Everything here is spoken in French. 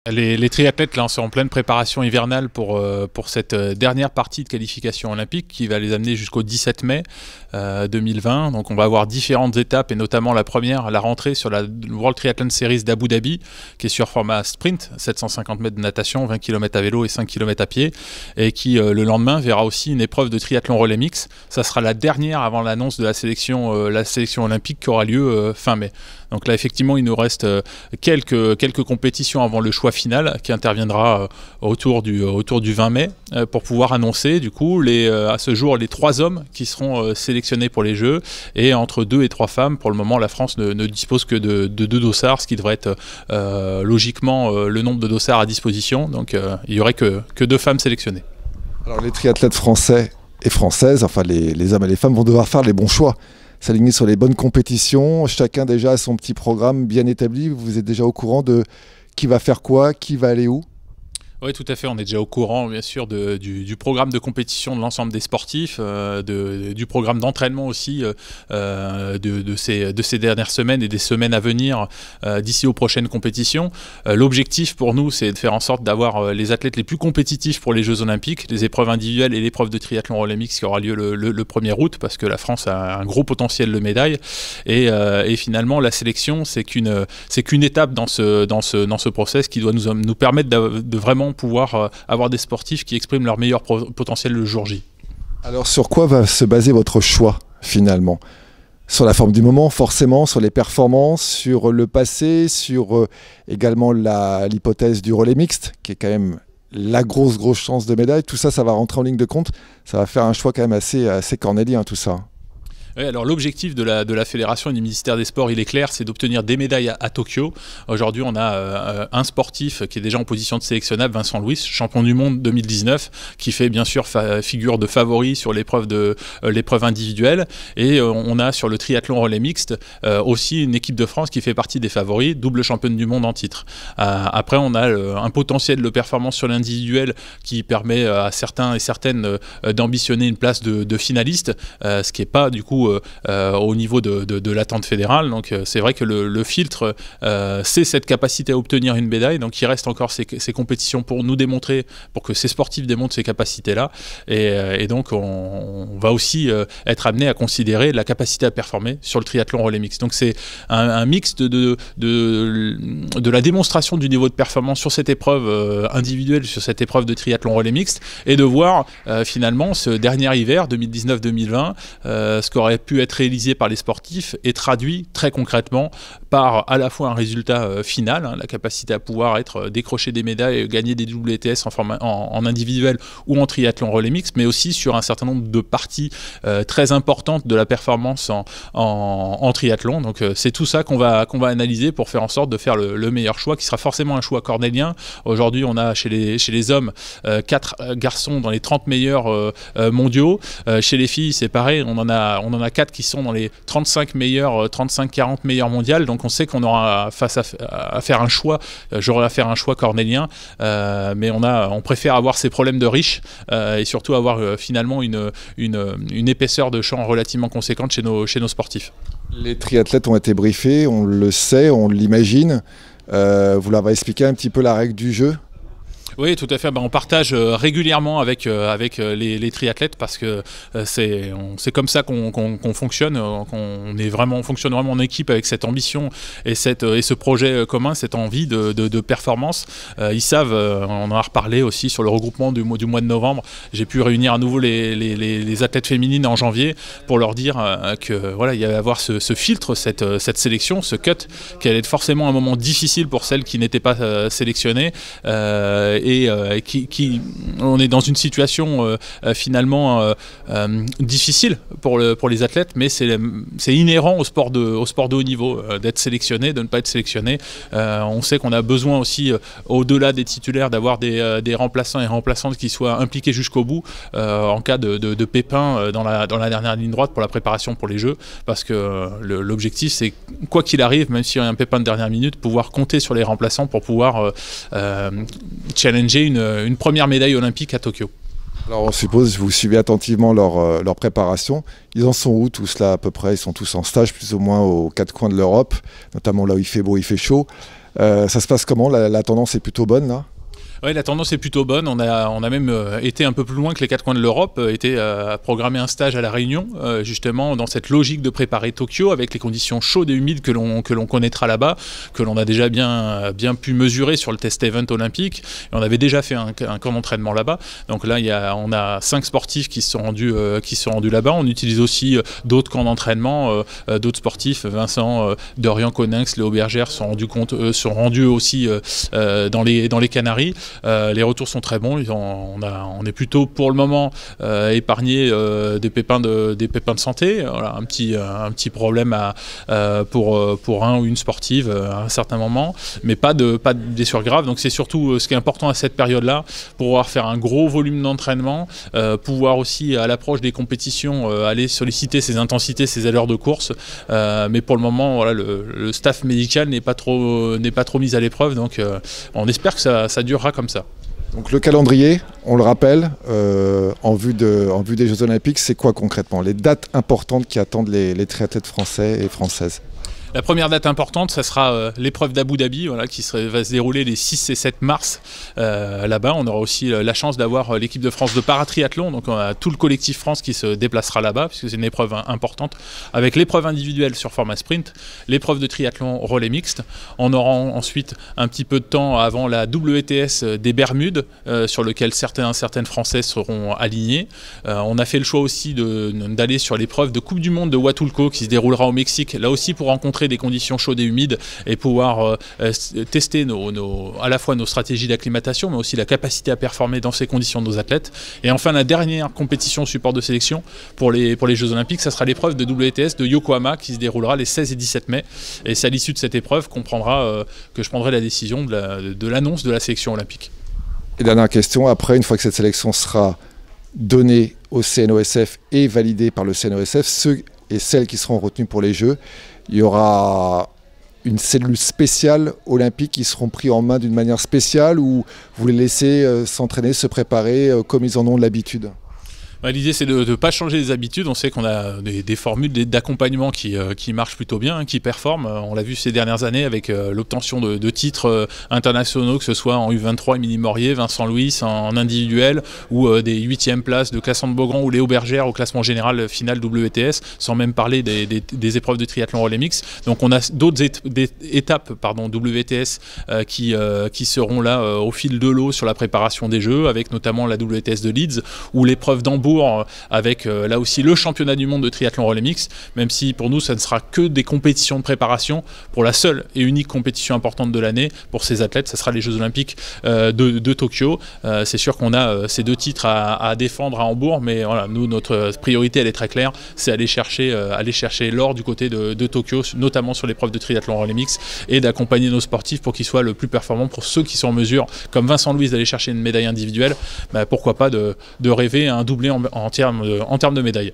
Les triathlètes là, sont en pleine préparation hivernale pour cette dernière partie de qualification olympique qui va les amener jusqu'au 17 mai 2020. Donc on va avoir différentes étapes et notamment la première, la rentrée sur la World Triathlon Series d'Abu Dhabi qui est sur format sprint, 750 mètres de natation, 20 km à vélo et 5 km à pied et qui le lendemain verra aussi une épreuve de triathlon relais mix. Ça sera la dernière avant l'annonce de la sélection olympique qui aura lieu fin mai. Donc là effectivement il nous reste quelques compétitions avant le choix final qui interviendra autour du 20 mai pour pouvoir annoncer du coup à ce jour les 3 hommes qui seront sélectionnés pour les Jeux et entre 2 et 3 femmes. Pour le moment la France ne dispose que de 2 dossards, ce qui devrait être logiquement le nombre de dossards à disposition, donc il n'y aurait que 2 femmes sélectionnées. Alors les triathlètes français et françaises, enfin les hommes et les femmes vont devoir faire les bons choix, s'aligner sur les bonnes compétitions, chacun déjà a son petit programme bien établi. Vous êtes déjà au courant de qui va faire quoi, qui va aller où? Oui, tout à fait. On est déjà au courant, bien sûr, du programme de compétition de l'ensemble des sportifs, du programme d'entraînement aussi de ces dernières semaines et des semaines à venir d'ici aux prochaines compétitions. L'objectif pour nous, c'est de faire en sorte d'avoir les athlètes les plus compétitifs pour les Jeux Olympiques, les épreuves individuelles et l'épreuve de triathlon relais mix qui aura lieu le 1er août, parce que la France a un gros potentiel de médailles. Et finalement, la sélection, c'est qu'une étape dans ce process qui doit nous permettre de vraiment pouvoir avoir des sportifs qui expriment leur meilleur potentiel le jour J. Alors sur quoi va se baser votre choix finalement? Sur la forme du moment forcément, sur les performances, sur le passé, sur également l'hypothèse du relais mixte qui est quand même la grosse chance de médaille. Tout ça, ça va rentrer en ligne de compte. Ça va faire un choix quand même assez cornélien tout ça. Oui, alors l'objectif de la fédération et du ministère des Sports, il est clair, c'est d'obtenir des médailles à Tokyo. Aujourd'hui, on a un sportif qui est déjà en position de sélectionnable, Vincent Louis, champion du monde 2019, qui fait bien sûr figure de favori sur l'épreuve individuelle. Et on a sur le triathlon relais mixte aussi une équipe de France qui fait partie des favoris, double championne du monde en titre. Après, on a un potentiel de performance sur l'individuel qui permet à certains et certaines d'ambitionner une place de finaliste, ce qui n'est pas du coup au niveau de l'attente fédérale. Donc c'est vrai que le filtre c'est cette capacité à obtenir une médaille, donc il reste encore ces compétitions pour nous démontrer, pour que ces sportifs démontrent ces capacités là et donc on va aussi être amené à considérer la capacité à performer sur le triathlon relais mix. Donc c'est un mix de la démonstration du niveau de performance sur cette épreuve individuelle, sur cette épreuve de triathlon relais mixte, et de voir finalement ce dernier hiver 2019-2020 ce qu'aurait pu être réalisé par les sportifs et traduit très concrètement par à la fois un résultat final, la capacité à pouvoir décrocher des médailles, gagner des WTS en individuel ou en triathlon relais mix, mais aussi sur un certain nombre de parties très importantes de la performance en triathlon. Donc c'est tout ça qu'on va analyser pour faire en sorte de faire le meilleur choix, qui sera forcément un choix cornélien. Aujourd'hui, on a chez les hommes 4 garçons dans les 30 meilleurs mondiaux. Chez les filles, c'est pareil, on en a 4 qui sont dans les 35-40 meilleurs mondiales. Donc on sait qu'on aura à faire un choix, j'aurai à faire un choix cornélien, mais on préfère avoir ces problèmes de riches et surtout avoir finalement une épaisseur de champ relativement conséquente chez nos sportifs. Les triathlètes ont été briefés, on le sait, on l'imagine. Vous leur avez expliqué un petit peu la règle du jeu? Oui, tout à fait. On partage régulièrement avec les triathlètes, parce que c'est comme ça qu'on fonctionne. On fonctionne vraiment en équipe avec cette ambition et ce projet commun, cette envie de performance. Ils savent, on en a reparlé aussi sur le regroupement du mois de novembre. J'ai pu réunir à nouveau les athlètes féminines en janvier pour leur dire que voilà, il y allait avoir ce filtre, cette sélection, ce cut, qui allait être forcément un moment difficile pour celles qui n'étaient pas sélectionnées. On est dans une situation finalement difficile pour les athlètes, mais c'est inhérent au sport de haut niveau d'être sélectionné, de ne pas être sélectionné. On sait qu'on a besoin aussi, au-delà des titulaires, d'avoir des remplaçants et remplaçantes qui soient impliqués jusqu'au bout en cas de pépin dans la dernière ligne droite pour la préparation pour les Jeux, parce que l'objectif, c'est quoi qu'il arrive, même s'il y a un pépin de dernière minute, pouvoir compter sur les remplaçants pour pouvoir challenger une première médaille olympique à Tokyo. Alors on suppose, vous suivez attentivement leur préparation. Ils en sont où tous là à peu près? Ils sont tous en stage plus ou moins aux 4 coins de l'Europe, notamment là où il fait beau, il fait chaud. Ça se passe comment? La tendance est plutôt bonne là? Oui, la tendance est plutôt bonne. On a même été un peu plus loin que les quatre coins de l'Europe, à programmer un stage à La Réunion, justement dans cette logique de préparer Tokyo avec les conditions chaudes et humides que l'on connaîtra là-bas, que l'on a déjà bien pu mesurer sur le test event olympique. Et on avait déjà fait un camp d'entraînement là-bas. Donc là, on a 5 sportifs qui se sont rendus là-bas. On utilise aussi d'autres camps d'entraînement, d'autres sportifs. Vincent, Dorian Coninx, Léo Bergère sont rendus aussi dans les Canaries. Les retours sont très bons. On est plutôt pour le moment épargné des pépins de santé. Voilà, un petit problème pour un ou une sportive à un certain moment, mais pas de blessures graves. Donc c'est surtout ce qui est important à cette période-là, pouvoir faire un gros volume d'entraînement, pouvoir aussi à l'approche des compétitions aller solliciter ses intensités, ses allures de course. Mais pour le moment, voilà, le staff médical n'est pas trop mis à l'épreuve. Donc on espère que ça durera comme ça. Donc le calendrier, on le rappelle, en vue des Jeux Olympiques, c'est quoi concrètement? Les dates importantes qui attendent les triathlètes français et françaises? La première date importante, ça sera l'épreuve d'Abu Dhabi, voilà, qui va se dérouler les 6 et 7 mars là-bas. On aura aussi la chance d'avoir l'équipe de France de paratriathlon, donc on a tout le collectif France qui se déplacera là-bas, puisque c'est une épreuve importante, avec l'épreuve individuelle sur format sprint, l'épreuve de triathlon relais mixte. On aura ensuite un petit peu de temps avant la WTS des Bermudes, sur lequel certaines Français seront alignés. On a fait le choix aussi d'aller sur l'épreuve de Coupe du Monde de Huatulco, qui se déroulera au Mexique, là aussi pour rencontrer des conditions chaudes et humides et pouvoir tester à la fois nos stratégies d'acclimatation mais aussi la capacité à performer dans ces conditions de nos athlètes. Et enfin la dernière compétition support de sélection pour les Jeux Olympiques, ça sera l'épreuve de WTS de Yokohama qui se déroulera les 16 et 17 mai. Et c'est à l'issue de cette épreuve que je prendrai la décision de l'annonce de la sélection olympique. Et dernière question, après, une fois que cette sélection sera donnée au CNOSF et validée par le CNOSF, ceux et celles qui seront retenus pour les Jeux, il y aura une cellule spéciale olympique qui seront pris en main d'une manière spéciale ou vous les laissez s'entraîner, se préparer comme ils en ont l'habitude? L'idée, c'est de ne pas changer les habitudes. On sait qu'on a des formules d'accompagnement qui marchent plutôt bien, qui performent. On l'a vu ces dernières années avec l'obtention de titres internationaux, que ce soit en U23, Émilie Morier, Vincent Louis en individuel, ou des 8e places de Cassandre Beaugrand ou Léo Bergère au classement général final WTS, sans même parler des épreuves de triathlon relais mix. Donc on a d'autres étapes WTS qui seront là au fil de l'eau sur la préparation des Jeux, avec notamment la WTS de Leeds ou l'épreuve d'Hambourg, avec là aussi le championnat du monde de triathlon relais mix, même si pour nous ça ne sera que des compétitions de préparation. Pour la seule et unique compétition importante de l'année pour ces athlètes, ça sera les Jeux Olympiques de Tokyo. C'est sûr qu'on a ces 2 titres à défendre à Hambourg, mais voilà, nous, notre priorité elle est très claire, c'est aller chercher l'or du côté de Tokyo, notamment sur l'épreuve de triathlon relais mix, et d'accompagner nos sportifs pour qu'ils soient le plus performants. Pour ceux qui sont en mesure, comme Vincent Louis, d'aller chercher une médaille individuelle, pourquoi pas de rêver à un doublé en termes de médailles.